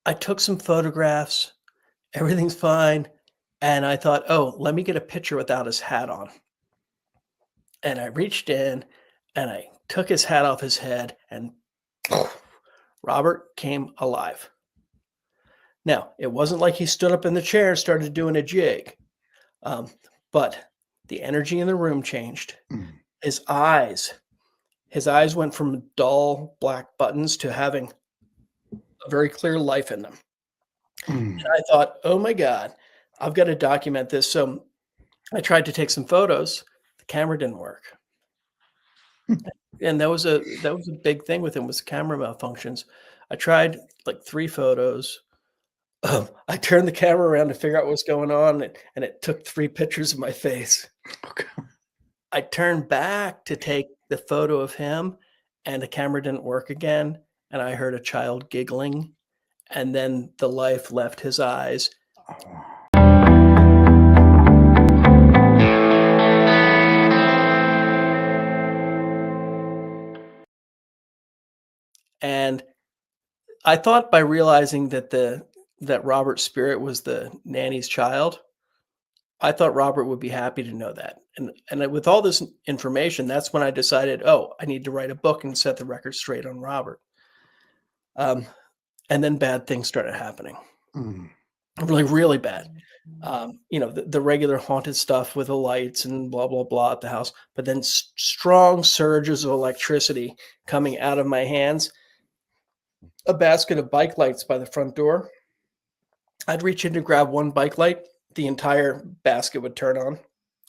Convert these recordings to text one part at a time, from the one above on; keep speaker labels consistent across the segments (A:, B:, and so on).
A: I took some photographs, everything's fine, and I thought, "Oh, let me get a picture without his hat on." And I reached in, and I took his hat off his head, and Robert came alive. Now, it wasn't like he stood up in the chair and started doing a jig, um, but the energy in the room changed.
B: Mm.
A: His eyes went from dull black buttons to having a very clear life in them.
B: Mm.
A: And I thought, "Oh my god, I've got to document this." So I tried to take some photos. The camera didn't work. And that was a big thing with him was camera malfunctions. I tried like 3 photos. I turned the camera around to figure out what's going on, and it took 3 pictures of my face.
B: Okay.
A: I turned back to take the photo of him, and the camera didn't work again, and I heard a child giggling, and then the life left his eyes.
B: Oh.
A: And I thought by realizing that Robert's spirit was the nanny's child, I thought Robert would be happy to know that. And with all this information, that's when I decided, "Oh, I need to write a book and set the record straight on Robert." Um, and then bad things started happening.
B: Mm.
A: Really, really bad. The regular haunted stuff with the lights and blah, blah, blah at the house, but then strong surges of electricity coming out of my hands. A basket of bike lights by the front door. I'd reach in to grab one bike light, the entire basket would turn on,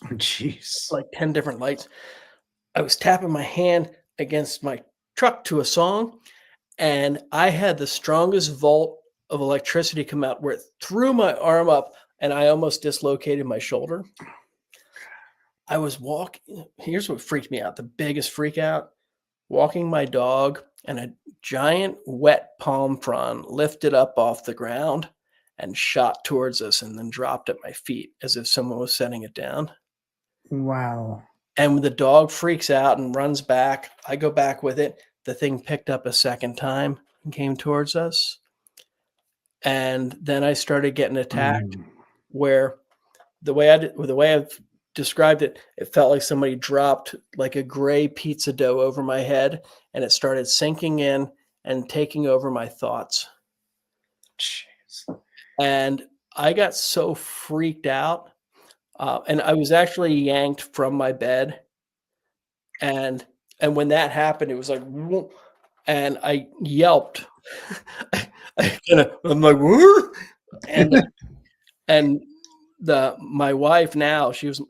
B: Oh, jeez.
A: like 10 different lights. I was tapping my hand against my truck to a song, and I had the strongest volt of electricity come out where it threw my arm up, and I almost dislocated my shoulder. I was walking. Here's what freaked me out, the biggest freak out. Walking my dog, and a giant wet palm frond lifted up off the ground and shot towards us and then dropped at my feet as if someone was setting it down.
B: Wow.
A: And when the dog freaks out and runs back, I go back with it. The thing picked up a second time and came towards us. And then I started getting attacked
B: Mm.
A: where the way I've described it, it felt like somebody dropped like a gray pizza dough over my head, and it started sinking in and taking over my thoughts.
B: Jeez.
A: And I got so freaked out, and I was actually yanked from my bed. And when that happened, it was like, "Whoa," and I yelped. I'm like, "Whoa," and and my wife now, she was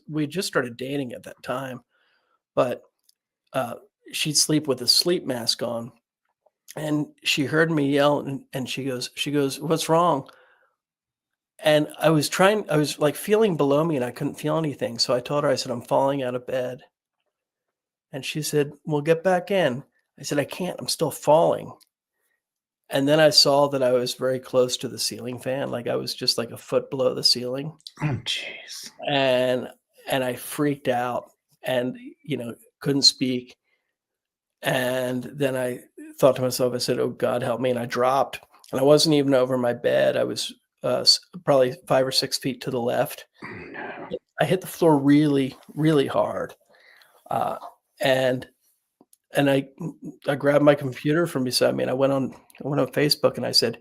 A: we just started dating at that time, but uh, she'd sleep with a sleep mask on, and she heard me yell, and she goes, "What's wrong?" And I was like feeling below me, and I couldn't feel anything. So I told her, I said, "I'm falling out of bed," and she said, "Well, get back in." I said, "I can't. I'm still falling." And then I saw that I was very close to the ceiling fan, like I was just like a foot below the ceiling.
B: Oh, jeez.
A: And I freaked out and, couldn't speak. And then I thought to myself, I said, "Oh, God, help me." And I dropped, and I wasn't even over my bed. I was probably 5 or 6 feet to the left.
B: Oh, no.
A: I hit the floor really, really hard. Uh, and I grabbed my computer from beside me, and I went on Facebook, and I said,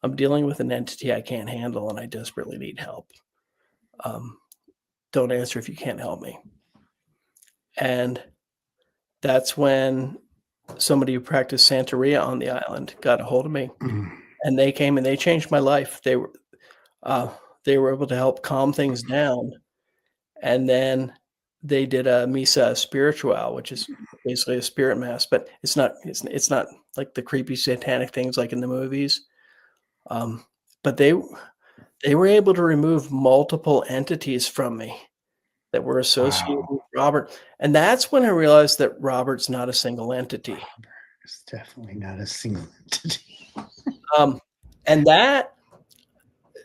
A: "I'm dealing with an entity I can't handle, and I desperately need help. Um, don't answer if you can't help me." And that's when somebody who practiced Santeria on the island got a hold of me,
B: Mm.
A: and they came and they changed my life. Uh, they were able to help calm things down, and then they did a misa spiritual, which is basically a spirit mass, but it's not like the creepy satanic things like in the movies. But they were able to remove multiple entities from me that were associated
B: Wow.
A: with Robert, and that's when I realized that Robert's not a single entity.
B: It's definitely not a single entity.
A: Um, and that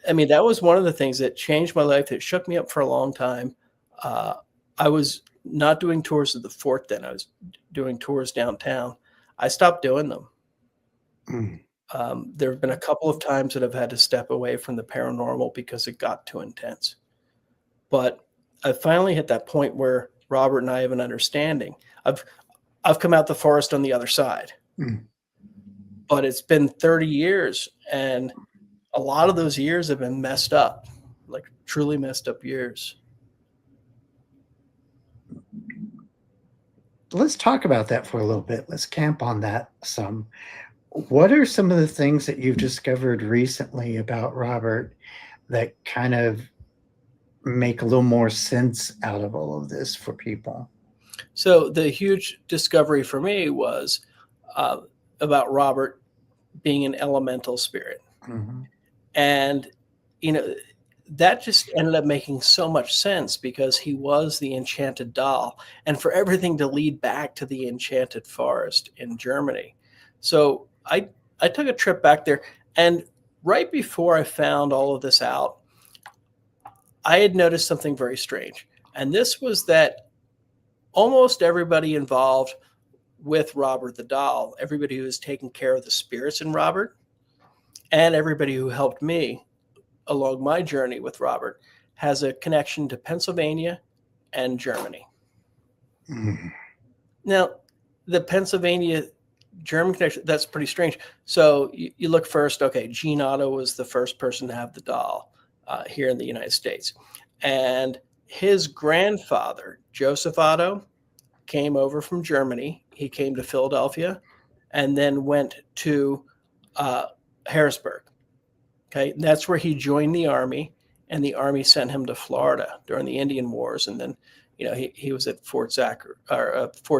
A: I mean, that was one of the things that changed my life, that shook me up for a long time. Uh, I was not doing tours of the fort then, I was doing tours downtown. I stopped doing them.
B: Mm.
A: There have been a couple of times that I've had to step away from the paranormal because it got too intense. But I finally hit that point where Robert and I have an understanding. I've come out the forest on the other side, but it's been 30 years, and a lot of those years have been messed up, like truly messed up years.
B: Let's talk about that for a little bit. Let's camp on that some. What are some of the things that you've discovered recently about Robert that kind of make a little more sense out of all of this for people?
A: So the huge discovery for me was about Robert being an elemental spirit.
B: Mm-hmm.
A: And, that just ended up making so much sense because he was the enchanted doll, and for everything to lead back to the enchanted forest in Germany. So I took a trip back there, and right before I found all of this out, I had noticed something very strange. And this was that almost everybody involved with Robert the doll, everybody who was taking care of the spirits in Robert, and everybody who helped me along my journey with Robert, has a connection to Pennsylvania and Germany.
B: Mm-hmm.
A: Now, the Pennsylvania German connection, that's pretty strange. So you look first, okay, Gene Otto was the first person to have the doll here in the United States. And his grandfather, Joseph Otto, came over from Germany. He came to Philadelphia and then went to Harrisburg. Okay, and that's where he joined the Army, and the Army sent him to Florida during the Indian Wars. And then, he was at Fort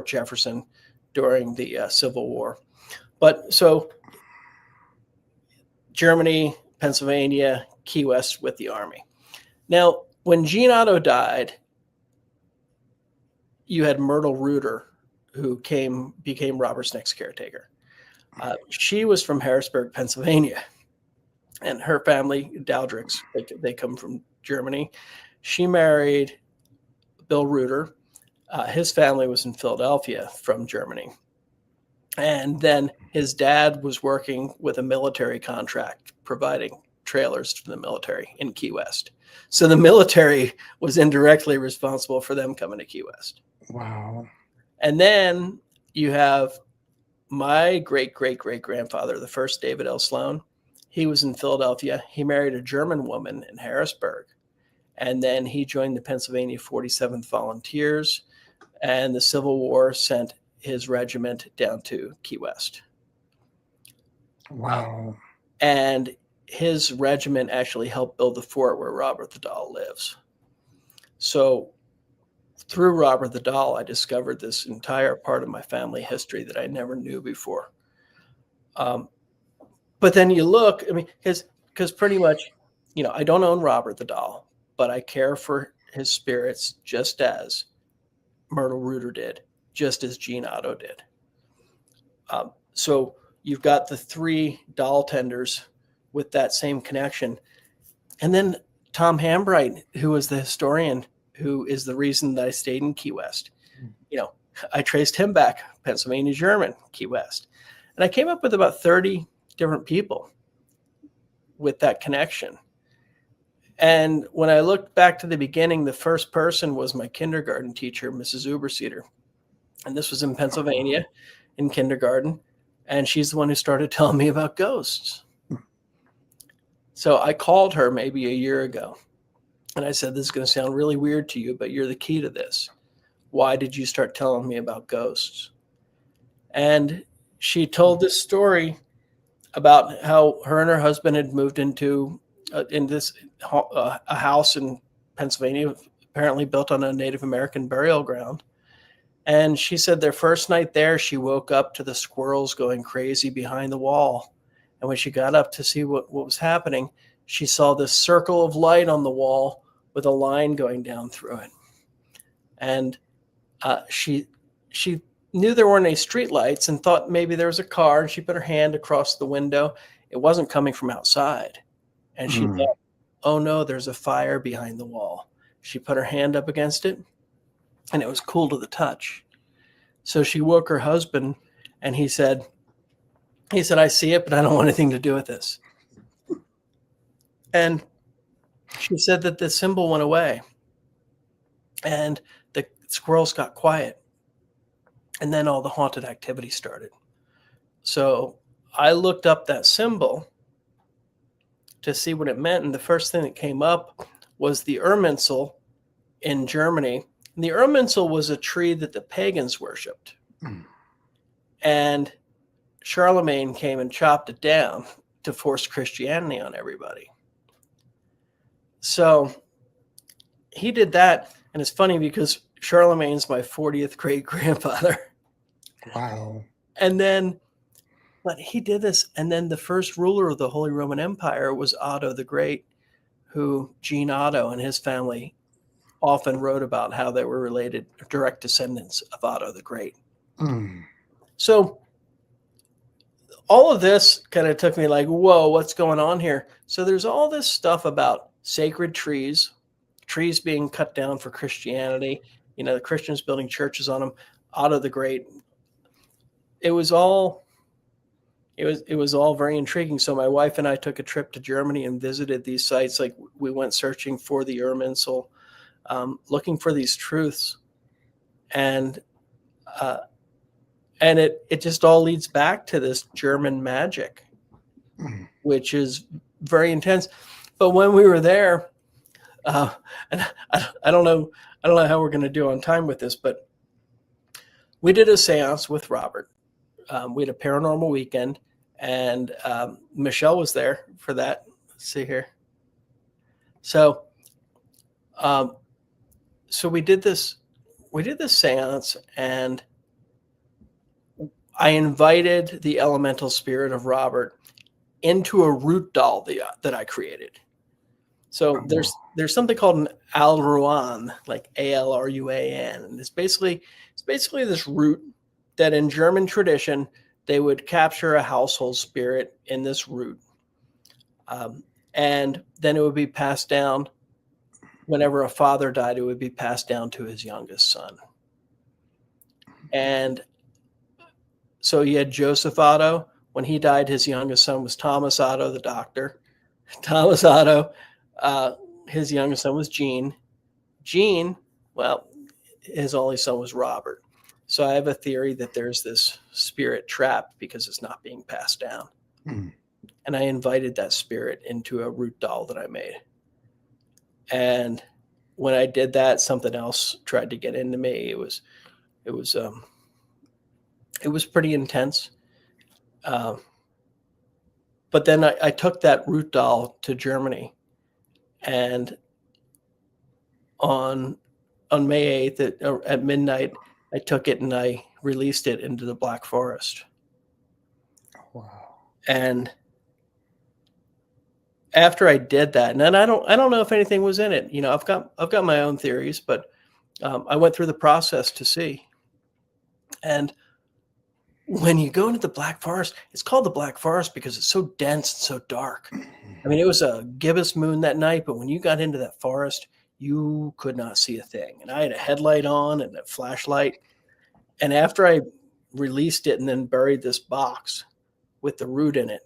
A: Jefferson during the Civil War. But so Germany, Pennsylvania, Key West with the Army. Now, when Gene Otto died, you had Myrtle Reuter, who became Robert's next caretaker. She was from Harrisburg, Pennsylvania, and her family, Dowdricks, they come from Germany. She married Bill Reuter. His family was in Philadelphia from Germany. And then his dad was working with a military contract, providing trailers to the military in Key West. So the military was indirectly responsible for them coming to Key West.
B: Wow.
A: And then you have my great-great-great-grandfather, the first David L. Sloan. He was in Philadelphia. He married a German woman in Harrisburg. And then he joined the Pennsylvania 47th Volunteers, and the Civil War sent his regiment down to Key West.
B: Wow.
A: And his regiment actually helped build the fort where Robert the Doll lives. So through Robert the Doll, I discovered this entire part of my family history that I never knew before. But then you look, because pretty much, I don't own Robert the Doll, but I care for his spirits just as Myrtle Reuter did, just as Gene Otto did. So you've got the three doll tenders with that same connection. And then Tom Hambright, who was the historian, who is the reason that I stayed in Key West. I traced him back, Pennsylvania German, Key West. And I came up with about 30 different people with that connection. And when I looked back to the beginning, the first person was my kindergarten teacher, Mrs. Uberseter. And this was in Pennsylvania in kindergarten. And she's the one who started telling me about ghosts. So I called her maybe a year ago. And I said, this is going to sound really weird to you, but you're the key to this. Why did you start telling me about ghosts? And she told this story about how her and her husband had moved into a house in Pennsylvania, apparently built on a Native American burial ground. And she said their first night there, she woke up to the squirrels going crazy behind the wall. And when she got up to see what was happening, she saw this circle of light on the wall with a line going down through it. And she knew there weren't any street lights and thought maybe there was a car, and she put her hand across the window. It wasn't coming from outside. And she thought, oh no, there's a fire behind the wall. She put her hand up against it, and it was cool to the touch. So she woke her husband, and he said, He said, I see it, but I don't want anything to do with this. And she said that the symbol went away and the squirrels got quiet. And then all the haunted activity started. So I looked up that symbol to see what it meant. And the first thing that came up was the Arnsel in Germany. And the Arnsel was a tree that the pagans worshipped. And Charlemagne came and chopped it down to force Christianity on everybody. So he did that. And it's funny because Charlemagne's my 40th great grandfather.
B: Wow.
A: And then, but he did this. And then the first ruler of the Holy Roman Empire was Otto the Great, who Jean Otto and his family often wrote about how they were related, direct descendants of Otto the Great. So all of this kind of took me like, whoa, what's going on here? So there's all this stuff about sacred trees being cut down for Christianity, the Christians building churches on them, Otto the Great. It was all very intriguing. So my wife and I took a trip to Germany and visited these sites. Like we went searching for the Arnsel, looking for these truths. And it just all leads back to this German magic, which is very intense. But when we were there, and I don't know how we're going to do on time with this, but we did a seance with Robert. We had a paranormal weekend, and Michelle was there for that. Let's see here. So we did this seance, and I invited the elemental spirit of Robert into a root doll that I created. So there's something called an Alruan, like Alruan, and it's basically this root that in German tradition they would capture a household spirit in this root, and then it would be passed down. Whenever a father died, it would be passed down to his youngest son. And so you had Joseph Otto. When he died, his youngest son was Thomas Otto, the doctor. Thomas Otto, his youngest son was Jean. Jean, well, his only son was Robert. So I have a theory that there's this spirit trapped because it's not being passed down. And I invited that spirit into a root doll that I made. And when I did that, something else tried to get into me. It was pretty intense. But then I took that root doll to Germany, and on May 8th at midnight, I took it and I released it into the Black Forest.
B: Wow.
A: And after I did that, and then I don't know if anything was in it. I've got my own theories, but I went through the process to see. And when you go into the Black Forest, it's called the Black Forest because it's so dense and so dark. I mean, it was a gibbous moon that night, but when you got into that forest, you could not see a thing. And I had a headlight on and a flashlight. And after I released it and then buried this box with the root in it,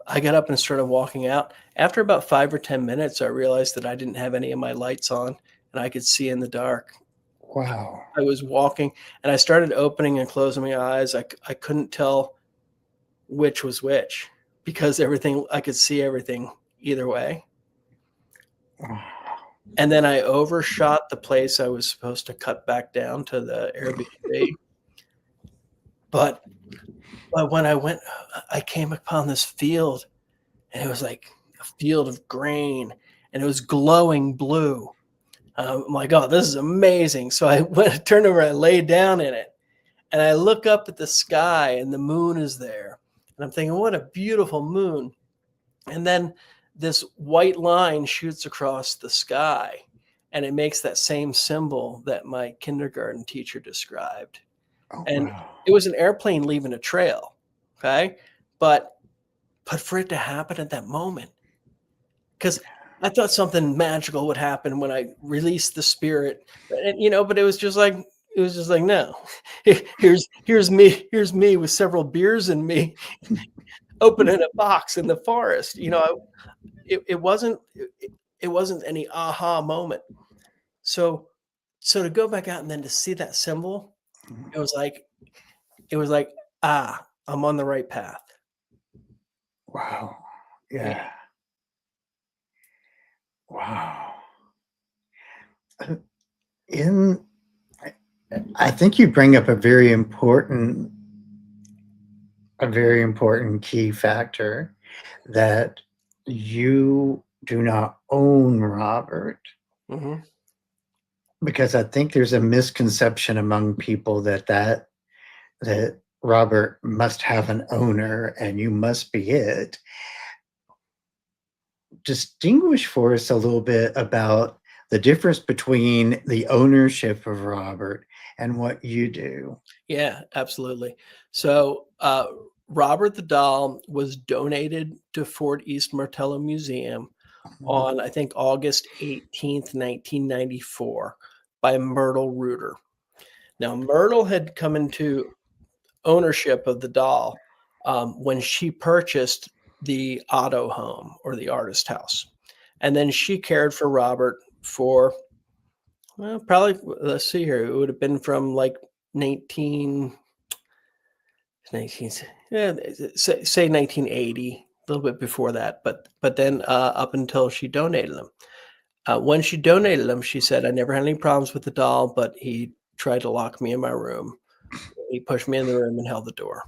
A: I got up and started walking out. After about 5 or 10 minutes, I realized that I didn't have any of my lights on and I could see in the dark.
B: Wow.
A: I was walking and I started opening and closing my eyes. I couldn't tell which was which because I could see everything either way. And then I overshot the place I was supposed to cut back down to the Airbnb. But when I went, I came upon this field, and it was like a field of grain, and it was glowing blue. I'm like, oh, this is amazing. So I turned over, and I laid down in it, and I look up at the sky, and the moon is there. And I'm thinking, what a beautiful moon. And then this white line shoots across the sky, and it makes that same symbol that my kindergarten teacher described. And it was an airplane leaving a trail. Okay. But for it to happen at that moment, because I thought something magical would happen when I released the spirit, but it was just like, It was just like, no, here's me with several beers in me, opening a box in the forest. It wasn't any aha moment. So to go back out and then to see that symbol, it was like it was like, I'm on the right path.
B: Wow.
A: Yeah.
B: Yeah. Wow. In I think you bring up a very important key factor that you do not own Robert,
A: Mhm.
B: because I think there's a misconception among people that Robert must have an owner and you must be it. Distinguish for us a little bit about the difference between the ownership of Robert and what you do.
A: Yeah, absolutely. So, Robert the Doll was donated to Fort East Martello Museum on, I think, August 18th, 1994 by Myrtle Reuter. Now, Myrtle had come into ownership of the doll when she purchased the Otto home or the artist house. And then she cared for Robert for, well, probably, let's see here, it would have been from like 19 19, yeah, say 1980, a little bit before that, but then up until she donated them. When she donated them, she said, "I never had any problems with the doll, but he tried to lock me in my room. He pushed me in the room and held the door."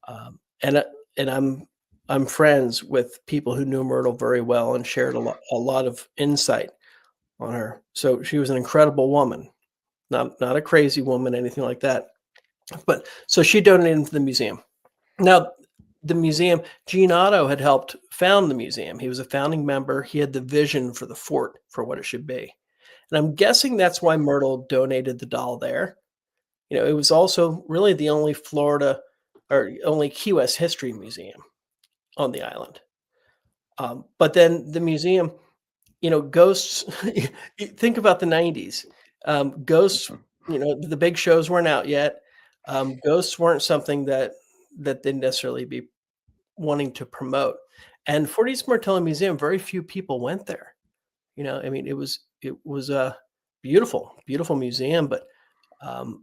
A: Um, and uh, and I'm friends with people who knew Myrtle very well and shared a lot of insight on her. So she was an incredible woman, not a crazy woman, anything like that. But so she donated them to the museum. Now, the museum, Gene Otto had helped found the museum. He was a founding member. He had the vision for the fort for what it should be. And I'm guessing that's why Myrtle donated the doll there. It was also really the only Florida or only Key West history museum on the island. But then the museum, ghosts, you think about the 90s. Ghosts, the big shows weren't out yet. Ghosts weren't something that they'd necessarily be wanting to promote. And Fort East Martello Museum, very few people went there. I mean, it was a beautiful, beautiful museum, but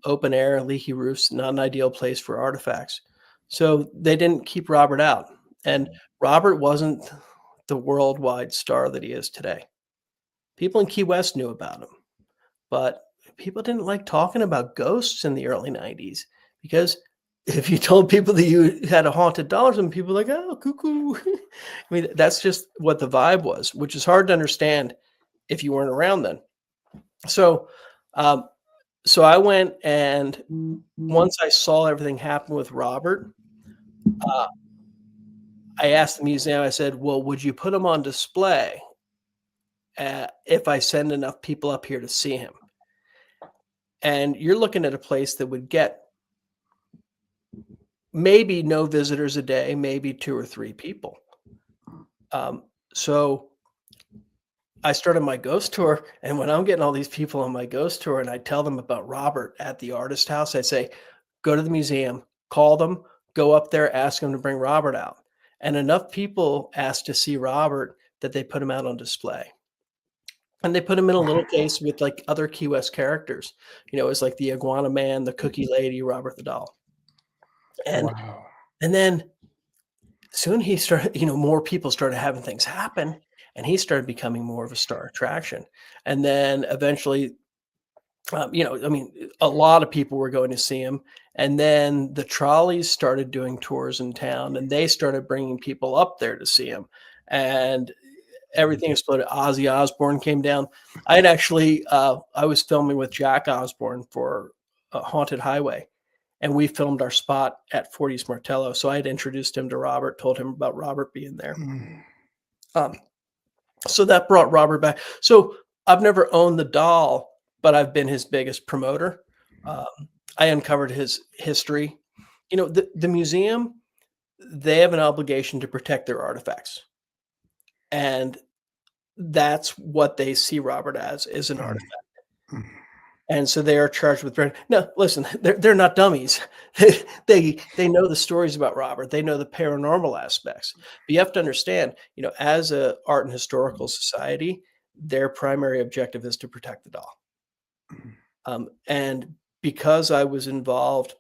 A: open air, leaky roofs, not an ideal place for artifacts. So they didn't keep Robert out. And Robert wasn't the worldwide star that he is today. People in Key West knew about him, but people didn't like talking about ghosts in the early 90s because if you told people that you had a haunted doll, some people were like, oh, cuckoo. I mean, that's just what the vibe was, which is hard to understand if you weren't around then. So, um, so I went and once I saw everything happen with Robert, uh, I asked the museum, I said, well, would you put him on display if I send enough people up here to see him? And you're looking at a place that would get maybe no visitors a day, maybe 2 or 3 people. So I started my ghost tour, and when I'm getting all these people on my ghost tour and I tell them about Robert at the artist house, I say, "Go to the museum, call them, go up there, ask them to bring Robert out." And enough people asked to see Robert that they put him out on display. And they put him in a little case with, like, other Key West characters. It's like the Iguana Man, the Cookie Lady, Robert the Doll. And
B: Wow.
A: and then soon he started, more people started having things happen, and he started becoming more of a star attraction. And then eventually, I mean, a lot of people were going to see him. And then the trolleys started doing tours in town, and they started bringing people up there to see him. And everything exploded. Ozzy Osbourne came down. I was filming with Jack Osbourne for Haunted Highway, and we filmed our spot at Fort East Martello. So I had introduced him to Robert, told him about Robert being there. Um, so that brought Robert back. So I've never owned the doll, but I've been his biggest promoter. Um, I uncovered his history. The museum, they have an obligation to protect their artifacts. And that's what they see Robert as, is an artifact. And so they are charged with no, listen, they're not dummies. They know the stories about Robert. They know the paranormal aspects. But you have to understand, as a art and historical society, their primary objective is to protect the doll. And because I was involved,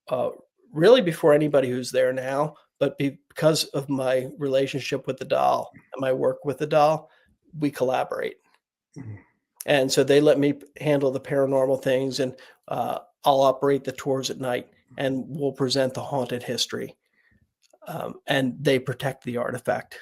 A: uh, really before anybody who's there now, but because of my relationship with the doll and my work with the doll, we collaborate. And so they let me handle the paranormal things, and I'll operate the tours at night, and we'll present the haunted history. And they protect the artifact